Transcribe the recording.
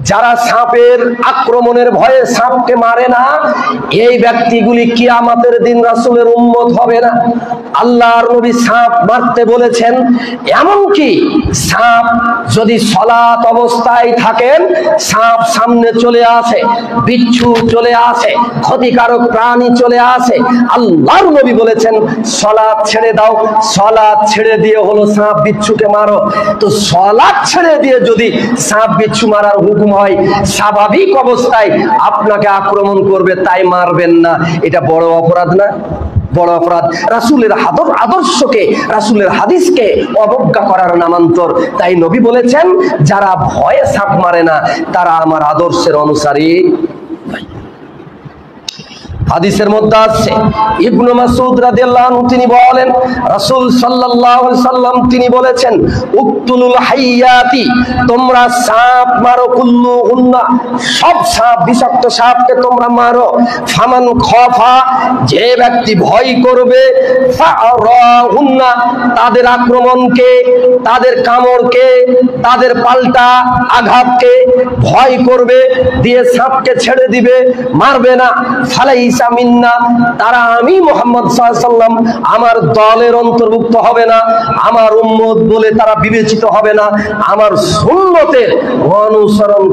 যারা সাপের আক্রমণের ভয়ে সাপকে মারে না, এই ব্যক্তিগুলি কিয়ামতের দিন রাসূলের উম্মত হবে না। আল্লাহর নবী সাপ মারতে বলেছেন। এমনকি সাপ যদি সালাত অবস্থায় থাকেন, সাপ সামনে চলে আসে, বিচ্ছু চলে আসে, ক্ষতিকারক প্রাণী চলে আসে, আল্লাহর নবী বলেছেন সালাত ছেড়ে দাও, সালাত ছেড়ে দিয়ে হলো সাপ বিচ্ছুকে মারো। তো সালাত ছেড়ে দিয়ে যদি সাপ বিচ্ছু মারার হুকুম হয়, স্বাভাবিক অবস্থায় আপনাকে আক্রমণ করবে তাই মারবেন না, এটা বড় অপরাধ না? বড় অপরাধ। রাসূলের আদর্শকে, রাসূলের হাদিসকে অবজ্ঞা করার নামান্তর। তাই নবী বলেছেন যারা ভয়ে সাপ মারে না তারা আমার আদর্শের অনুসারী। হাদিসের মধ্যে আছে, ইবনে মাসউদ রাদিয়াল্লাহু আনহু তিনি বলেন রাসূল সাল্লাল্লাহু আলাইহি সাল্লাম তিনি বলেছেন উকতুলুল হাইয়াতি, তোমরা সাপ মারো, কুল্লুহুন্না, সব সাপ, বিষাক্ত সাপকে তোমরা মারো। ফামান খাফা, যে ব্যক্তি ভয় করবে, ফারাহুন্না, তাদের আক্রমণকে, তাদের কামড়কে, তাদের পাল্টা আঘাতকে ভয় করবে, দিয়ে সাপকে ছেড়ে দিবে, মারবে না। ফালাইসা মিন্না, তারা আমি মুহাম্মদ সাল্লাল্লাহু আলাইহি ওয়াসাল্লাম আমার দলের অন্তর্ভুক্ত হবে না, আমার উম্মত বলে তারা বিবেচিত হবে না, আমার সুন্নতের অনুসরণ